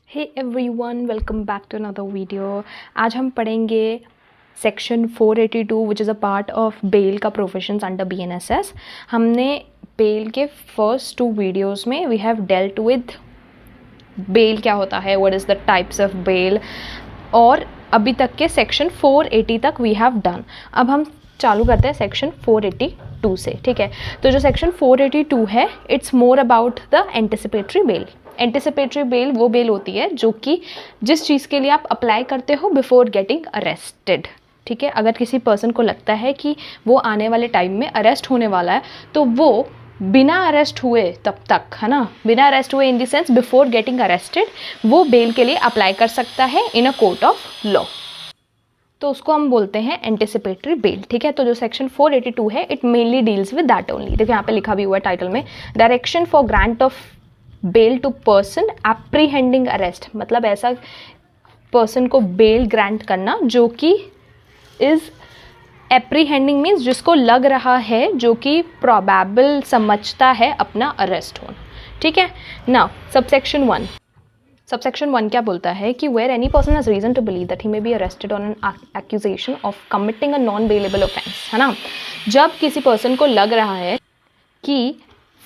Hey everyone, welcome back to another video. आज हम पढ़ेंगे section 482 which is a part of bail का provisions under BNSS। हमने bail के फर्स्ट 2 वीडियोस में we have dealt with bail क्या होता है, what is the types of bail, और अभी तक के सेक्शन 480 तक वी हैव डन। अब हम चालू करते हैं सेक्शन 482 से। ठीक है, तो जो सेक्शन 482 है it's more about the anticipatory bell. Anticipatory bell वो बेल होती है जो कि जिस चीज़ के लिए आप अप्लाई करते हो बिफोर गेटिंग अरेस्टेड। ठीक है, अगर किसी पर्सन को लगता है कि वो आने वाले टाइम में अरेस्ट होने वाला है तो वो बिना अरेस्ट हुए तब तक, है ना, बिना अरेस्ट हुए in the sense before getting arrested, वो बेल के लिए अप्लाई कर सकता है इन अ कोर्ट ऑफ लॉ। तो उसको हम बोलते हैं एंटिसिपेटरी बेल। ठीक है, तो जो सेक्शन 482 है it mainly deals with that only. देखिए यहाँ पे लिखा भी हुआ है टाइटल में, direction for grant of bail to person apprehending arrest. मतलब ऐसा पर्सन को बेल ग्रांट करना जो कि इज एप्रीहेंडिंग मीन्स जिसको लग रहा है, जो कि प्रोबेबल समझता है अपना अरेस्ट होना। ठीक है, नाउ सबसेक्शन 1 क्या बोलता है कि where any person has reason to believe that he may be arrested on an accusation of committing a non bailable offence, है ना। जब किसी पर्सन को लग रहा है कि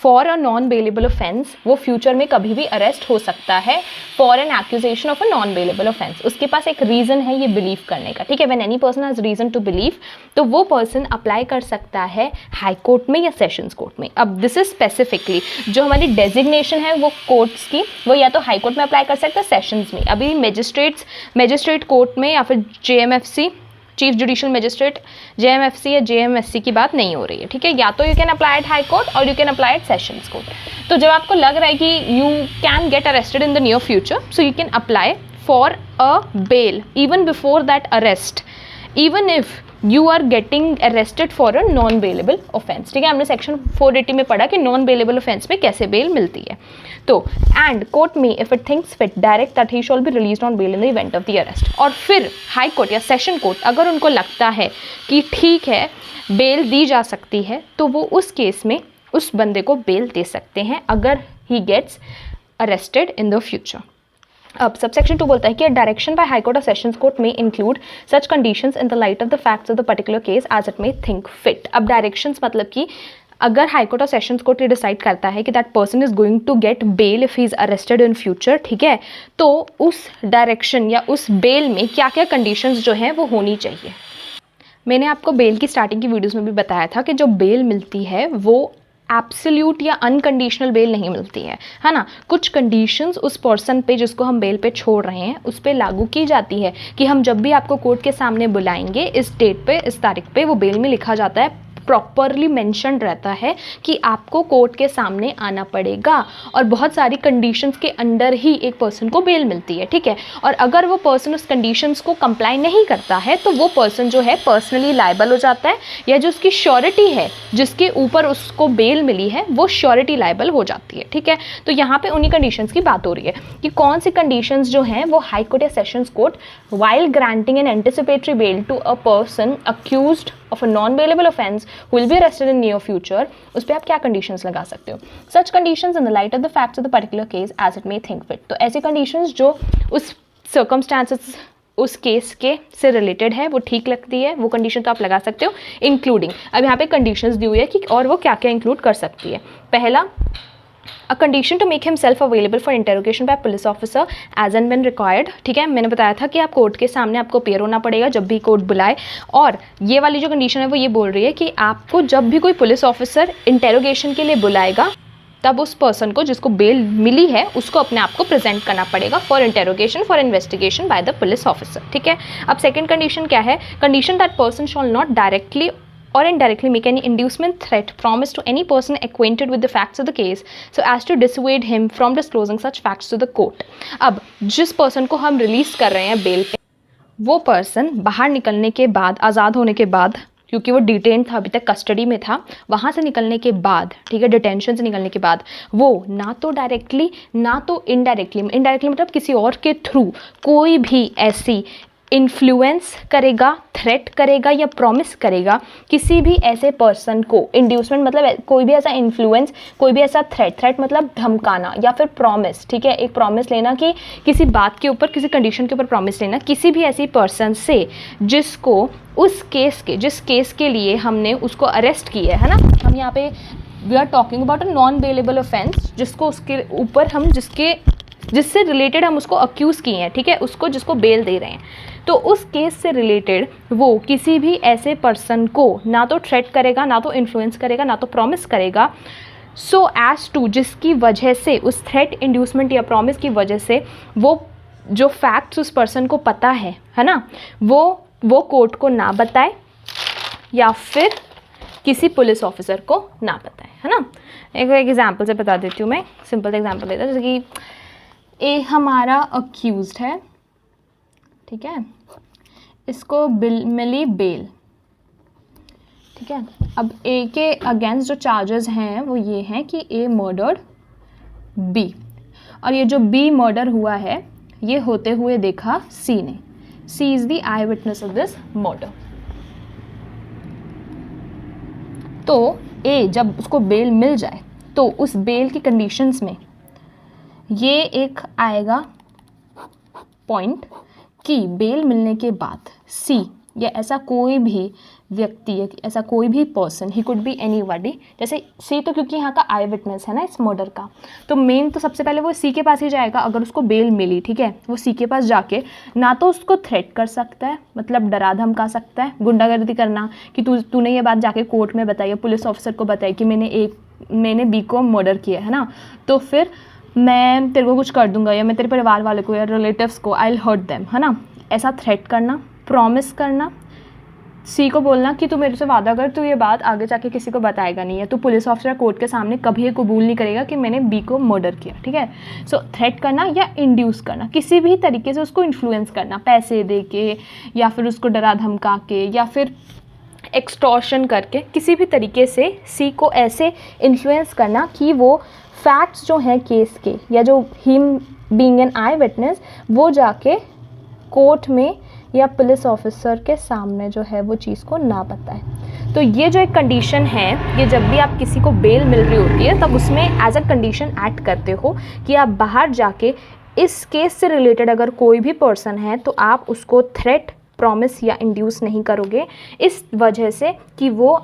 for a non bailable offence वो फ्यूचर में कभी भी अरेस्ट हो सकता है for an accusation of a non bailable offence, उसके पास एक रीज़न है ये बिलीव करने का। ठीक है, when any person has reason to believe, तो वो पर्सन अप्लाई कर सकता है हाई कोर्ट में या सेशंस कोर्ट में। अब दिस इज स्पेसिफिकली जो हमारी डेजिग्नेशन है वो कोर्ट्स की, वो या तो हाई कोर्ट में अप्लाई कर सकता है, सेशंस में। अभी मजिस्ट्रेट कोर्ट में या फिर JMFC chief judicial magistrate JMFC या JMSC की बात नहीं हो रही है। ठीक है, या तो you can apply at High court और you can apply at Sessions Court. तो जब आपको लग रहा है कि you can get arrested in the near future, so you can apply for a bail even before that arrest, even if you are getting arrested for a non bailable offence. ठीक है, हमने सेक्शन 480 में पढ़ा कि non bailable offence में कैसे bell मिलती है। तो एंड कोर्ट में if it thinks fit direct that he shall be released on bail in the event of the arrest. और फिर हाई कोर्ट या सेशन कोर्ट अगर उनको लगता है कि ठीक है बेल दी जा सकती है, तो वो उस केस में उस बंदे को बेल दे सकते हैं अगर he gets arrested in the future. अब सबसेक्शन 2 बोलता है कि डायरेक्शन बाय हाई कोर्ट और सेशंस कोर्ट में include such conditions in the light of the facts of the particular case as it may think fit. अब directions मतलब कि अगर हाई कोर्ट और सेशंस कोर्ट ये डिसाइड करता है कि that person is going to get bail if he is arrested in future, ठीक है, तो उस डायरेक्शन या उस बेल में क्या क्या कंडीशंस जो हैं वो होनी चाहिए। मैंने आपको बेल की स्टार्टिंग की वीडियोस में भी बताया था कि जो बेल मिलती है वो एब्सोल्यूट या अनकंडीशनल बेल नहीं मिलती है ना। कुछ कंडीशंस उस पर्सन पे जिसको हम बेल पे छोड़ रहे हैं उस पे लागू की जाती है कि हम जब भी आपको कोर्ट के सामने बुलाएंगे इस डेट पे इस तारीख पे, वो बेल में लिखा जाता है, प्रॉपरली मेंशन्ड रहता है कि आपको कोर्ट के सामने आना पड़ेगा और बहुत सारी कंडीशंस के अंडर ही एक पर्सन को बेल मिलती है। ठीक है, और अगर वो पर्सन उस कंडीशंस को कंप्लाई नहीं करता है तो वो पर्सन जो है पर्सनली लायबल हो जाता है, या जो उसकी श्योरिटी है जिसके ऊपर उसको बेल मिली है वो श्योरिटी लायबल हो जाती है। ठीक है, तो यहाँ पे उन्हीं कंडीशंस की बात हो रही है कि कौन सी कंडीशंस जो हैं वो हाई कोर्ट या sessions court while granting an anticipatory bail to a person accused of a non bailable offence who will be arrested in near future, उस पर आप क्या कंडीशंस लगा सकते हो। Such conditions in the light of the facts of the particular case as it may think fit. तो ऐसी conditions जो उस सर्कमस्टांसेस उस केस के से रिलेटेड है वो ठीक लगती है, वो कंडीशन तो आप लगा सकते हो, इंक्लूडिंग। अब यहाँ पे कंडीशंस दी हुई है कि और वो क्या क्या इंक्लूड कर सकती है। पहला, A condition to make himself available for interrogation by police officer as and when required। ठीक है, मैंने बताया था कि आप कोर्ट के सामने आपको अपीयर होना पड़ेगा जब भी कोर्ट बुलाए, और ये वाली जो कंडीशन है वो ये बोल रही है कि आपको जब भी कोई पुलिस ऑफिसर इंटेरोगेशन के लिए बुलाएगा तब उस पर्सन को जिसको बेल मिली है उसको अपने आप को प्रेजेंट करना पड़ेगा for interrogation for investigation by the police officer. ठीक है, अब सेकेंड कंडीशन क्या है, condition that person shawl not directly or indirectly make any inducement, threat, promise to any person acquainted with the facts of the case so as to dissuade him from disclosing such facts to the court। अब जिस person को हम release कर रहे हैं bell पे, वो person बाहर निकलने के बाद, आज़ाद होने के बाद, क्योंकि वो डिटेन था, अभी तक कस्टडी में था, वहाँ से निकलने के बाद, ठीक है, डिटेंशन से निकलने के बाद, वो ना तो डायरेक्टली ना तो इनडायरेक्टली मतलब किसी और के थ्रू कोई भी ऐसी इन्फ्लुएंस करेगा, थ्रेट करेगा या प्रॉमिस करेगा किसी भी ऐसे पर्सन को। इंड्यूसमेंट मतलब कोई भी ऐसा इन्फ्लुएंस, कोई भी ऐसा थ्रेट मतलब धमकाना, या फिर प्रॉमिस, ठीक है, एक प्रॉमिस लेना कि किसी बात के ऊपर, किसी कंडीशन के ऊपर प्रॉमिस लेना किसी भी ऐसी पर्सन से जिसको उस केस के, जिस केस के लिए हमने उसको अरेस्ट किया है ना, हम यहाँ पे we are talking about a non bailable offence, जिसको उसके ऊपर हम जिससे रिलेटेड हम उसको अक्यूज़ किए हैं, ठीक है, उसको जिसको बेल दे रहे हैं, तो उस केस से रिलेटेड वो किसी भी ऐसे पर्सन को ना तो थ्रेट करेगा, ना तो इन्फ्लुएंस करेगा, ना तो प्रॉमिस करेगा, सो एज टू जिसकी वजह से, उस थ्रेट, इंड्यूसमेंट या प्रॉमिस की वजह से वो जो फैक्ट्स उस पर्सन को पता है ना, वो कोर्ट को ना बताए या फिर किसी पुलिस ऑफिसर को ना बताए, है ना। एक एग्जांपल से बता देती हूँ मैं, सिंपल एग्जांपल देता हूँ, जैसे कि ए हमारा अक्यूज्ड है, ठीक है, इसको मिली बेल, ठीक है। अब ए के अगेंस्ट जो चार्जेस हैं वो ये हैं कि ए मर्डर्ड बी, और ये जो बी मर्डर हुआ है ये होते हुए देखा सी ने। C is the eye witness of this murder. तो ए जब उसको बेल मिल जाए तो उस बेल की कंडीशंस में ये एक आएगा पॉइंट कि बेल मिलने के बाद सी या ऐसा कोई भी व्यक्ति, ऐसा कोई भी person, he could be anybody, जैसे सी तो क्योंकि यहाँ का आई विटनेस है ना इस मर्डर का, तो मेन तो सबसे पहले वो सी के पास ही जाएगा अगर उसको बेल मिली, ठीक है। वो सी के पास जाके ना तो उसको थ्रेट कर सकता है, मतलब डरा धमका सकता है, गुंडागर्दी करना कि तूने ये बात जाके कोर्ट में बताई, पुलिस ऑफिसर को बताई कि मैंने बी को मर्डर किया है ना, तो फिर मैं तेरे को कुछ कर दूंगा, या मैं तेरे परिवार वाले को या रिलेटिव्स को आई विल हर्ट देम, है ना। ऐसा थ्रेट करना, प्रॉमिस करना, सी को बोलना कि तू मेरे से वादा कर, तू ये बात आगे जाके किसी को बताएगा नहीं है, तू पुलिस ऑफिसर कोर्ट के सामने कभी ये कबूल नहीं करेगा कि मैंने बी को मर्डर किया, ठीक है। सो थ्रेट करना या इंड्यूस करना, किसी भी तरीके से उसको इन्फ्लुएंस करना, पैसे दे के या फिर उसको डरा धमका के या फिर एक्सटॉर्शन करके, किसी भी तरीके से सी को ऐसे इन्फ्लुएंस करना कि वो फैक्ट्स जो हैं केस के, या जो him being an I witness, वो जाके कोर्ट में या पुलिस ऑफिसर के सामने जो है वो चीज़ को ना बताए। तो ये जो एक कंडीशन है, ये जब भी आप किसी को बेल मिल रही होती है तब उसमें एज अ कंडीशन ऐड करते हो कि आप बाहर जाके इस केस से रिलेटेड अगर कोई भी पर्सन है तो आप उसको थ्रेट, प्रॉमिस या इंड्यूस नहीं करोगे, इस वजह से कि वो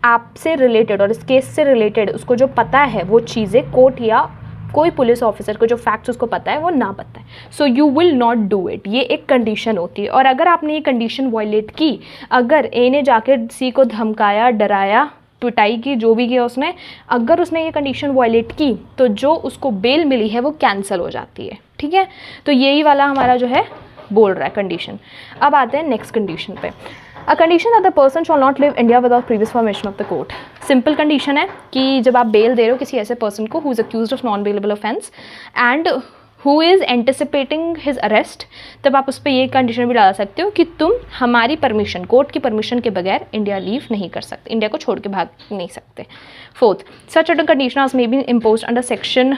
आपसे रिलेटेड और इस केस से रिलेटेड उसको जो पता है वो चीज़ें कोर्ट या कोई पुलिस ऑफिसर को जो फैक्ट्स उसको पता है वो ना बताए। So you will not do it, ये एक कंडीशन होती है। और अगर आपने ये कंडीशन वायलेट की, अगर ए ने जाके सी को धमकाया, डराया, पिटाई की, जो भी किया उसने, अगर उसने ये कंडीशन वायलेट की तो जो उसको बेल मिली है वो कैंसिल हो जाती है, ठीक है। तो यही वाला हमारा जो है बोल रहा है कंडीशन। अब आते हैं नेक्स्ट कंडीशन पे। A condition that the person shawl not live India without previous permission of the court. Simple condition है कि जब आप बेल दे रहे हो किसी ऐसे पर्सन को who is accused of non bailable offence and who is anticipating his arrest, तब आप उस पर ये कंडीशन भी डाल सकते हो कि तुम हमारी परमिशन, कोर्ट की परमिशन के बगैर इंडिया लीव नहीं कर सकते, इंडिया को छोड़ के भाग नहीं सकते। Fourth, such certain conditions may be imposed under section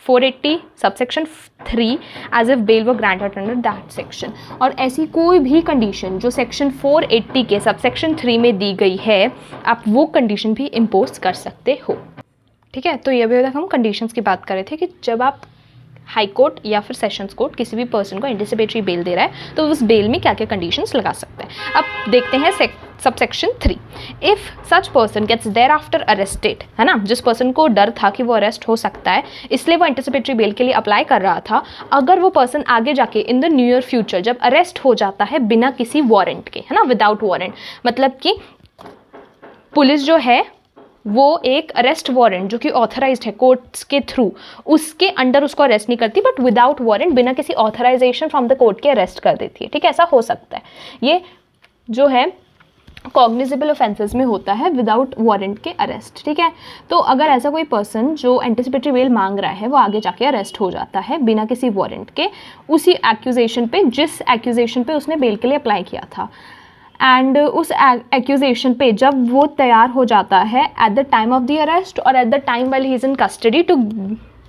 480 subsection 3 as if bail were granted under that section. और ऐसी कोई भी कंडीशन जो सेक्शन 480 के सबसेक्शन 3 में दी गई है, आप वो कंडीशन भी इम्पोज कर सकते हो, ठीक है। तो ये अभी तक हम कंडीशंस की बात कर रहे थे कि जब आप हाई कोर्ट या फिर सेशंस कोर्ट किसी भी पर्सन को एंटिसिपेटरी बेल दे रहा है तो उस बेल में क्या क्या कंडीशंस लगा सकते हैं। अब देखते हैं subsection 3। If such person gets thereafter arrested, है ना, जिस पर्सन को डर था कि वो अरेस्ट हो सकता है इसलिए वो एंटिसिपेटरी बेल के लिए अप्लाई कर रहा था, अगर वो पर्सन आगे जाके इन द नियर फ्यूचर जब अरेस्ट हो जाता है बिना किसी वारंट के, है ना, विदाउट वारंट, मतलब कि पुलिस जो है वो एक अरेस्ट वारंट जो कि ऑथराइज्ड है कोर्ट्स के थ्रू, उसके अंडर उसको अरेस्ट नहीं करती, बट विदाउट वारंट, बिना किसी ऑथराइजेशन फ्रॉम द कोर्ट के अरेस्ट कर देती है, ठीक है। ऐसा हो सकता है, ये जो है कॉग्निजेबल ऑफेंसेस में होता है विदाउट वारंट के अरेस्ट, ठीक है। तो अगर ऐसा कोई पर्सन जो एंटिसिपेटरी बेल मांग रहा है वो आगे जाके अरेस्ट हो जाता है बिना किसी वारंट के, उसी एक्यूजेशन पे, जिस एक्यूजेशन पे उसने बेल के लिए अप्लाई किया था, एंड उस एक्यूजेशन पे जब वो तैयार हो जाता है at the time of the arrest और at the time while he is in custody to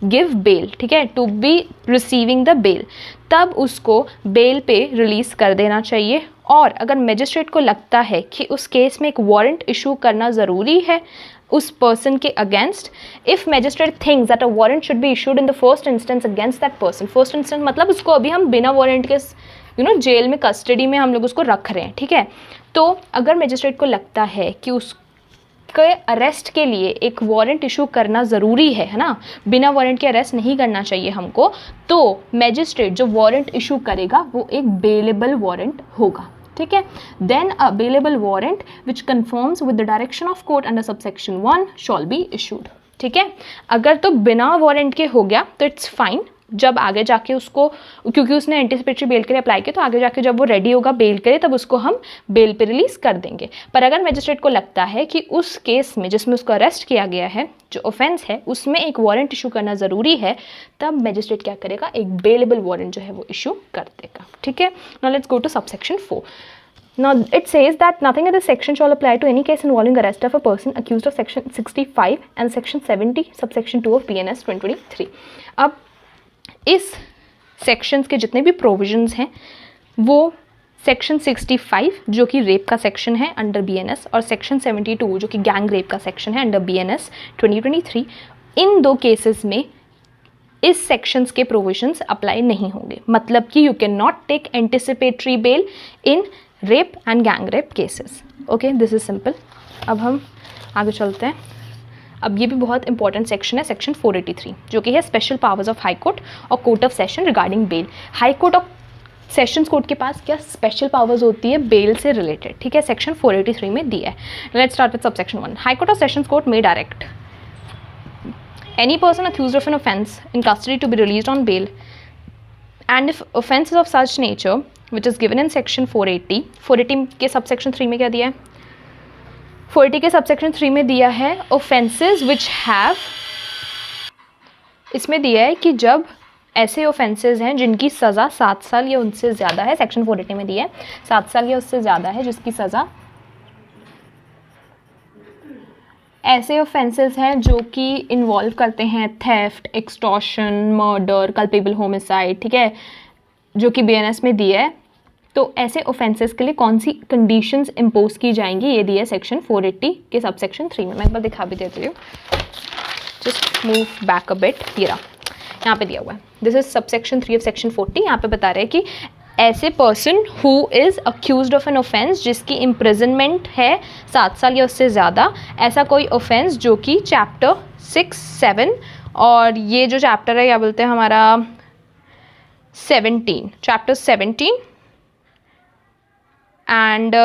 give bail, ठीक है, to be receiving the bail, तब उसको बेल पे रिलीज़ कर देना चाहिए। और अगर मजिस्ट्रेट को लगता है कि उस केस में एक वारंट इशू करना ज़रूरी है उस पर्सन के against, if magistrate thinks that a warrant should be issued in the first instance against that person, first instance मतलब उसको अभी हम बिना वारंट के जेल में कस्टडी में हम लोग उसको रख रहे हैं, ठीक है। तो अगर मजिस्ट्रेट को लगता है कि उसके अरेस्ट के लिए एक वारंट इशू करना ज़रूरी है ना, बिना वारंट के अरेस्ट नहीं करना चाहिए हमको, तो मजिस्ट्रेट जो वारंट इशू करेगा वो एक बेलेबल वारंट होगा, ठीक है। Then a bailable warrant which conforms with the direction of court under subsection 1 shall be issued, ठीक है। अगर तो बिना वारंट के हो गया तो इट्स फाइन, जब आगे जाके उसको, क्योंकि उसने एंटिसिपेटरी बेल के लिए अप्लाई किया, तो आगे जाके जब वो रेडी होगा बेल के लिए तब उसको हम बेल पे रिलीज़ कर देंगे। पर अगर मजिस्ट्रेट को लगता है कि उस केस में जिसमें उसको अरेस्ट किया गया है, जो ऑफेंस है, उसमें एक वारंट इशू करना ज़रूरी है, तब मजिस्ट्रेट क्या करेगा, एक बेलेबल वारंट जो है वो इशू कर देगा, ठीक है। Now let's go to subsection 4. Now it says that nothing in this section shall apply to any case involving arrest of a person accused of section 65 and section 70 subsection 2 of BNS 2023. अब इस sections के जितने भी provisions हैं वो section 65 जो कि rape का सेक्शन है अंडर BNS और सेक्शन 72 जो कि गैंग रेप का सेक्शन है अंडर BNS 2023, इन दो केसेस में इस सेक्शंस के प्रोविजंस अप्लाई नहीं होंगे। मतलब कि you can not take anticipatory bail in rape and gang rape cases. Okay, this is simple. अब हम आगे चलते हैं। अब ये भी बहुत इंपॉर्टेंट सेक्शन है, सेक्शन 483, जो कि है special powers of High court और Court of Session regarding bail. High court और सेशंस कोर्ट के पास क्या स्पेशल पावर्स होती है बेल से रिलेटेड, ठीक है, सेक्शन 483 में दिया है। Let's start with subsection 1. High court और sessions Court may direct any person accused of an offence in custody to be released on bail, and if offence is of such nature which is given in section 480 के subsection 3 में क्या दिया है, 480 के subsection 3 में दिया है offences which have, इसमें दिया है कि जब ऐसे ऑफेंसेस हैं जिनकी सज़ा 7 साल या उनसे ज़्यादा है, सेक्शन 480 में दिया है 7 साल या उससे ज़्यादा है जिसकी सज़ा, ऐसे ऑफेंसेस हैं जो कि इन्वॉल्व करते हैं theft, extortion, murder, culpable homicide, ठीक है, जो कि BNS में दिया है। तो ऐसे ऑफेंसेस के लिए कौन सी कंडीशंस इम्पोज की जाएंगी, ये दिया है सेक्शन 480 के सबसेक्शन 3 में। मैं एक बार दिखा भी देती हूँ, just move back a bit. ये रहा, यहाँ पे दिया हुआ है, this is subsection 3 of section 40। यहाँ पे बता रहे हैं कि ऐसे person who is accused of an offence जिसकी इम्प्रिजनमेंट है 7 साल या उससे ज़्यादा, ऐसा कोई ऑफेंस जो कि चैप्टर 6, 7 और ये जो चैप्टर है क्या बोलते हैं हमारा 17, chapter 17 and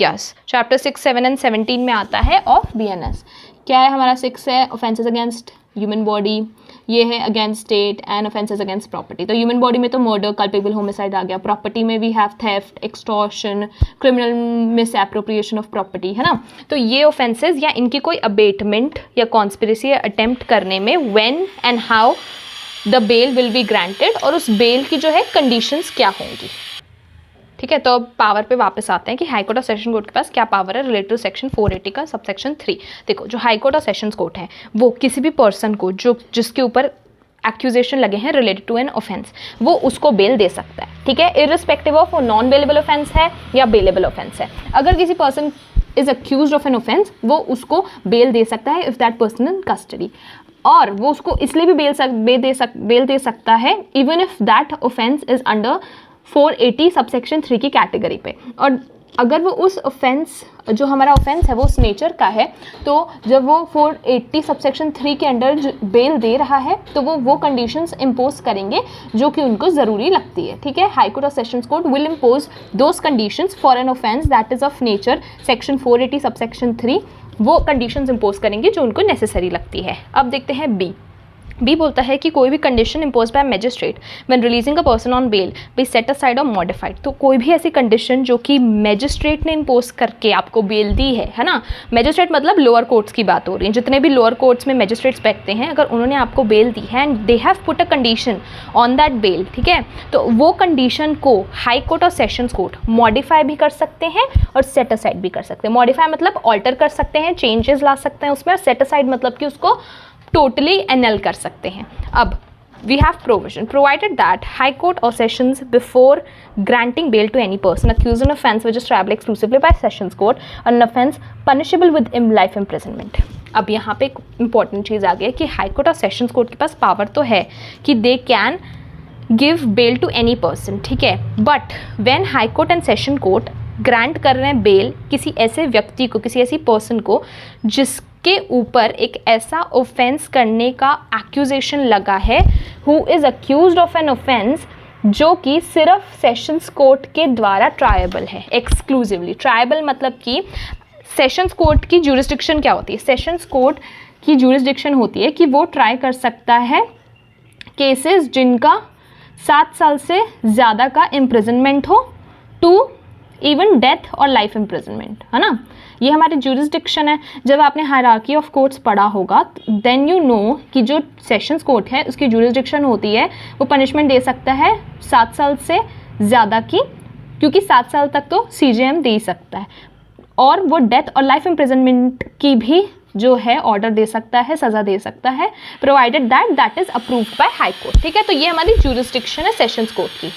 yes chapter 6, 7 and 17 में आता है ऑफ BNS। क्या है हमारा 6 है ऑफेंसेस अगेंस्ट ह्यूमन बॉडी, ये है against state and offences against property. तो ह्यूमन बॉडी में तो मर्डर, कल्पेबल होमिसाइड आ गया, प्रॉपर्टी में we have theft, extortion, criminal misappropriation of property, है ना। तो ये ऑफेंसेस या इनकी कोई अबेटमेंट या कॉन्स्पिरेसी या अटेम्प्ट करने में when and how the bail will be granted, और उस बेल की जो है कंडीशंस क्या होंगी, ठीक है। तो अब पावर पे वापस आते हैं कि हाई कोर्ट और सेशन कोर्ट के पास क्या पावर है रिलेटेड टू सेक्शन 480 का सबसेक्शन 3। देखो, जो हाई कोर्ट और सेशंस कोर्ट है वो किसी भी पर्सन को जो जिसके ऊपर एक्यूजेशन लगे हैं रिलेटेड टू एन ऑफेंस, वो उसको बेल दे सकता है, ठीक है, इररिस्पेक्टिव ऑफ वो नॉन बेलेबल ऑफेंस है या बेलेबल ऑफेंस है। अगर किसी person is accused of an offence, वो उसको बेल दे सकता है if that person in custody, और वो उसको इसलिए भी बेल दे सकता है even if that offence is under 480 subsection 3 की कैटेगरी पे। और अगर वो उस ऑफेंस, जो हमारा ऑफेंस है वो उस नेचर का है, तो जब वो 480 सबसेक्शन 3 के अंडर बेल दे रहा है तो वो कंडीशंस इम्पोज करेंगे जो कि उनको ज़रूरी लगती है, ठीक है। हाई कोर्ट और sessions court will impose those conditions for an offence that is of nature section 480 subsection 3, वो कंडीशंस इम्पोज करेंगे जो उनको नेसेसरी लगती है। अब देखते हैं बी बोलता है कि कोई भी condition impose by magistrate when releasing a person on bail be set aside और मॉडिफाइड। तो कोई भी ऐसी कंडीशन जो कि मैजिस्ट्रेट ने इम्पोज करके आपको बेल दी है ना, मैजिस्ट्रेट मतलब लोअर कोर्ट्स की बात हो रही है, जितने भी लोअर कोर्ट्स में मैजिस्ट्रेट्स बैठते हैं, अगर उन्होंने आपको बेल दी है and they have put a condition on that bail, ठीक है, तो वो कंडीशन को हाई कोर्ट और सेशंस कोर्ट मॉडिफाई भी कर सकते हैं और सेट असाइड भी कर सकते हैं। मॉडिफाई मतलब ऑल्टर कर सकते हैं, चेंजेस ला सकते हैं उसमें, और सेट असाइड मतलब कि उसको टोटली एनल कर सकते हैं। अब we have provision provided that High Court or Sessions before granting bail to any person accused of an offence which is triable exclusively by Sessions Court or an offence punishable with life imprisonment। अब यहाँ पे एक important चीज़ आ गई कि high court और sessions court के पास पावर तो है कि they can give bail to any person, ठीक है, but when high court and session court grant कर रहे हैं बेल किसी ऐसे व्यक्ति को, किसी ऐसी पर्सन को जिसके ऊपर एक ऐसा ऑफेंस करने का एक्यूजेशन लगा है, who is accused of an offence जो कि सिर्फ सेशंस कोर्ट के द्वारा ट्रायबल है, एक्सक्लूसिवली ट्रायबल। मतलब कि सेशंस कोर्ट की ज्यूरिसडिक्शन क्या होती है? सेशंस कोर्ट की ज्यूरिसडिक्शन होती है कि वो ट्राई कर सकता है केसेस जिनका 7 साल से ज़्यादा का इम्प्रिजनमेंट हो टू इवन डेथ और लाइफ इम्प्रिजनमेंट, है ना। ये हमारी ज्यूरिसडिक्शन है। जब आपने हायरार्की ऑफ कोर्ट्स पढ़ा होगा देन यू नो कि जो सेशंस कोर्ट है उसकी ज्यूरिसडिक्शन होती है, वो पनिशमेंट दे सकता है 7 साल से ज़्यादा की, क्योंकि 7 साल तक तो CJM दे ही सकता है, और वो डेथ और लाइफ इम्प्रिजनमेंट की भी जो है ऑर्डर दे सकता है, सज़ा दे सकता है, provided that is approved by high court, ठीक है। तो ये हमारी ज्यूरिसडिक्शन है सेशंस कोर्ट की।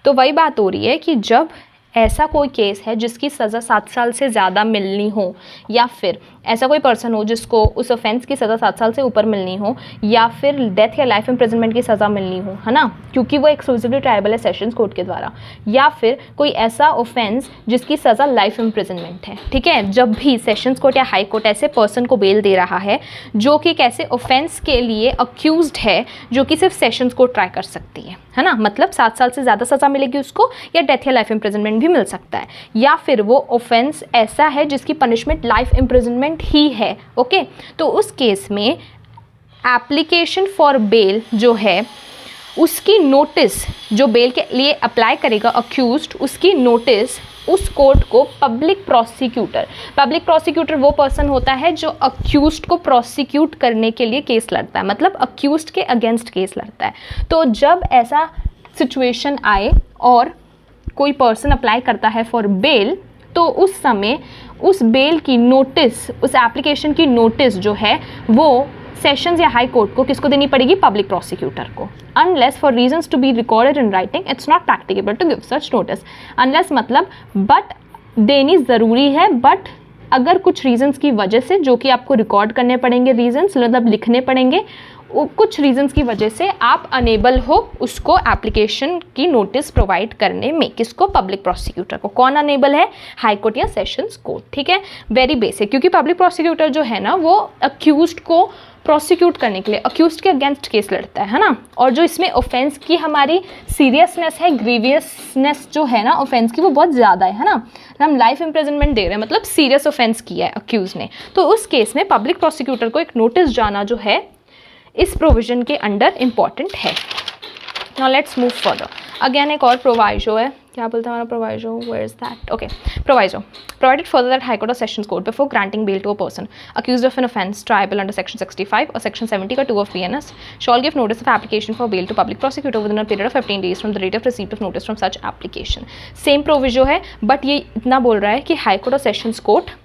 तो वही बात हो रही है कि जब ऐसा कोई केस है जिसकी सज़ा 7 साल से ज़्यादा मिलनी हो, या फिर ऐसा कोई पर्सन हो जिसको उस ऑफेंस की सज़ा 7 साल से ऊपर मिलनी हो, या फिर डेथ या लाइफ इम्प्रिजनमेंट की सज़ा मिलनी हो, है ना, क्योंकि वो एक्सक्लूसिवली ट्रायबल है सेशंस कोर्ट के द्वारा, या फिर कोई ऐसा ऑफेंस जिसकी सज़ा लाइफ इम्प्रिजनमेंट है, ठीक है। जब भी सेशंस कोर्ट या हाई कोर्ट ऐसे पर्सन को बेल दे रहा है जो कि एक ऐसे ऑफेंस के लिए अक्यूज्ड है जो कि सिर्फ सेशंस कोर्ट ट्राई कर सकती है ना, मतलब 7 साल से ज़्यादा सज़ा मिलेगी उसको, या डेथ या लाइफ इम्प्रिजनमेंट भी मिल सकता है, या फिर वो ऑफेंस ऐसा है जिसकी पनिशमेंट लाइफ इम्प्रिजनमेंट ही है, ओके। तो उस केस में एप्लीकेशन फॉर बेल जो है उसकी नोटिस, जो बेल के लिए अप्लाई करेगा अक्यूज्ड, उसकी नोटिस उस कोर्ट को पब्लिक प्रोसिक्यूटर वो पर्सन होता है जो अक्यूज्ड को प्रोसिक्यूट करने के लिए केस लड़ता है, मतलब अक्यूज्ड के अगेंस्ट केस लड़ता है। तो जब ऐसा सिचुएशन आए और कोई पर्सन अप्लाई करता है फॉर बेल, तो उस समय उस बेल की नोटिस, उस एप्लीकेशन की नोटिस जो है वो सेशंस या हाई कोर्ट को किसको देनी पड़ेगी? पब्लिक प्रोसिक्यूटर को। Unless for reasons to be recorded in writing it's not practicable to give such notice. Unless मतलब बट देनी ज़रूरी है, बट अगर कुछ रीजंस की वजह से, जो कि आपको रिकॉर्ड करने पड़ेंगे, रीजंस मतलब लिखने पड़ेंगे, कुछ रीजंस की वजह से आप अनेबल हो उसको एप्लीकेशन की नोटिस प्रोवाइड करने में, किसको? पब्लिक प्रोसिक्यूटर को। कौन अनेबल है? हाई कोर्ट या सेशंस कोर्ट, ठीक है, वेरी बेसिक। क्योंकि पब्लिक प्रोसिक्यूटर जो है ना वो अक्यूज्ड को प्रोसिक्यूट करने के लिए अक्यूज्ड के अगेंस्ट केस लड़ता है ना, और जो इसमें ऑफेंस की हमारी सीरियसनेस है, ग्रीवियसनेस जो है ना ऑफेंस की, वो बहुत ज़्यादा है ना। हम लाइफ इम्प्रिजनमेंट दे रहे हैं, मतलब सीरियस ऑफेंस किया है अक्यूज ने, तो उस केस में पब्लिक प्रोसिक्यूटर को एक नोटिस जाना जो है इस प्रोविजन के अंडर इम्पॉर्टेंट है। Now let's move further. Again एक और प्रोवाइजो है, क्या बोलता है हमारा proviso? Where is that? Okay, proviso provided further that High court और sessions court before granting bail to a person accused of an offence triable under section 65 or section 70 का 2 of BNS shall give notice of application for bail to public prosecutor within a period of 15 days from the date of receipt of notice from such application। Same proviso है, but ये इतना बोल रहा है कि high court और sessions court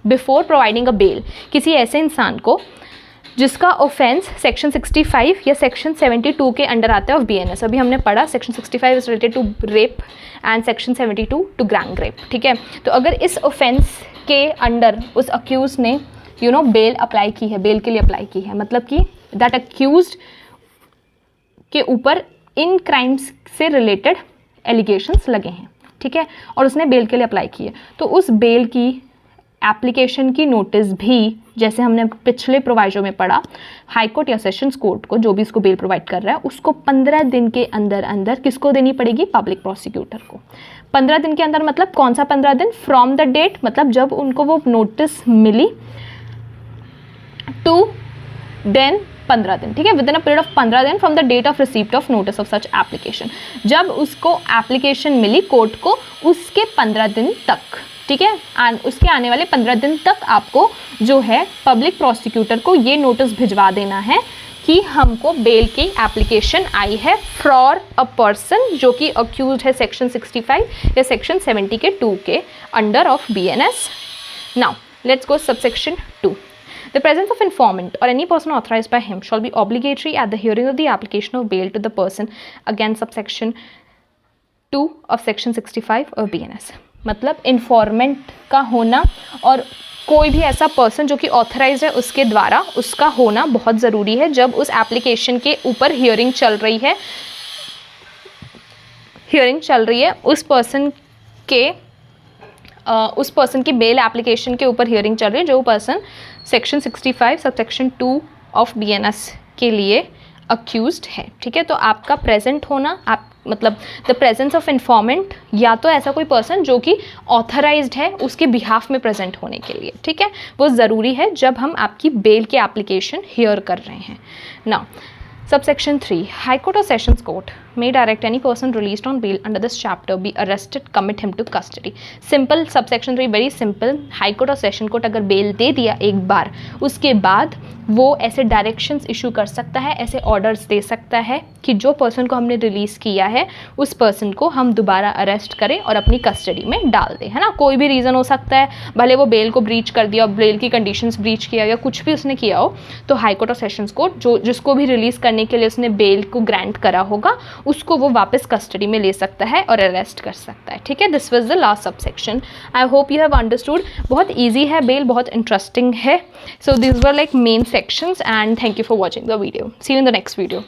before providing a bail किसी ऐसे इंसान को जिसका ऑफेंस सेक्शन 65 या सेक्शन 72 के अंडर आता है ऑफ BNS। अभी हमने पढ़ा section 65 is related to rape and section 72 to gang rape, ठीक है। तो अगर इस ऑफेंस के अंडर उस अक्यूज ने बेल अप्लाई की है, बेल के लिए अप्लाई की है, मतलब कि दैट अक्यूज्ड के ऊपर इन क्राइम्स से रिलेटेड एलिगेशंस लगे हैं, ठीक है, और उसने बेल के लिए अप्लाई की है, तो उस बेल की एप्लीकेशन की नोटिस भी, जैसे हमने पिछले प्रोवाइजो में पढ़ा, हाई कोर्ट या सेशंस कोर्ट को, जो भी इसको बेल प्रोवाइड कर रहा है, उसको 15 दिन के अंदर अंदर किसको देनी पड़ेगी? पब्लिक प्रोसिक्यूटर को। 15 दिन के अंदर मतलब कौन सा 15 दिन? फ्रॉम द डेट, मतलब जब उनको वो नोटिस मिली, टू देन 15 दिन, ठीक है, within a period of 15 दिन from the date of receipt of notice of such application. जब उसको एप्लीकेशन मिली कोर्ट को, उसके 15 दिन तक, ठीक है, एंड उसके आने वाले 15 दिन तक आपको जो है पब्लिक प्रोसिक्यूटर को ये नोटिस भिजवा देना है कि हमको बेल की एप्लीकेशन आई है फॉर अ पर्सन जो कि अक्यूज्ड है सेक्शन 65 या सेक्शन 70 के 2 के under of BNS। Now let's go subsection 2। The presence of informant or any person authorized by him shall be obligatory at the hearing of the application of bail to the person against subsection 2 of section 65 of BNS. मतलब informant का होना और कोई भी ऐसा person जो कि authorise है उसके द्वारा उसका होना बहुत ज़रूरी है जब उस एप्लीकेशन के ऊपर हियरिंग चल रही है उस पर्सन की बेल एप्लीकेशन के ऊपर हियरिंग चल रही है जो person section 65 sub section 2 of BNS के लिए अक्यूज्ड है, ठीक है। तो आपका प्रेजेंट होना, आप मतलब द प्रेजेंस ऑफ इन्फॉर्मेंट, या तो ऐसा कोई पर्सन जो कि ऑथराइज्ड है उसके बिहाफ में प्रेजेंट होने के लिए, ठीक है, वो ज़रूरी है जब हम आपकी बेल की एप्लीकेशन हियर कर रहे हैं। Now subsection 3, High Court or Sessions Court may direct any person released on bail under this chapter be arrested, commit him to custody. Simple subsection 3, very simple. High Court और Session Court अगर bell दे दिया एक बार, उसके बाद वो ऐसे directions issue कर सकता है, ऐसे ऑर्डर्स दे सकता है कि जो पर्सन को हमने रिलीज़ किया है उस पर्सन को हम दोबारा अरेस्ट करें और अपनी कस्टडी में डाल दें, है ना। कोई भी रीज़न हो सकता है, भले वो बेल को ब्रीच कर दिया, बेल की कंडीशंस ब्रीच किया या कुछ भी उसने किया हो, तो हाई कोर्ट और सेशंस कोर्ट जिसको भी रिलीज़ करने के लिए उसने बेल को ग्रांट करा होगा उसको वो वापस कस्टडी में ले सकता है और अरेस्ट कर सकता है, ठीक है। This was the last subsection. I hope you have understood. बहुत ईजी है बेल, बहुत इंटरेस्टिंग है। So this were like main sections, and thank you for watching the video. See you in the next video.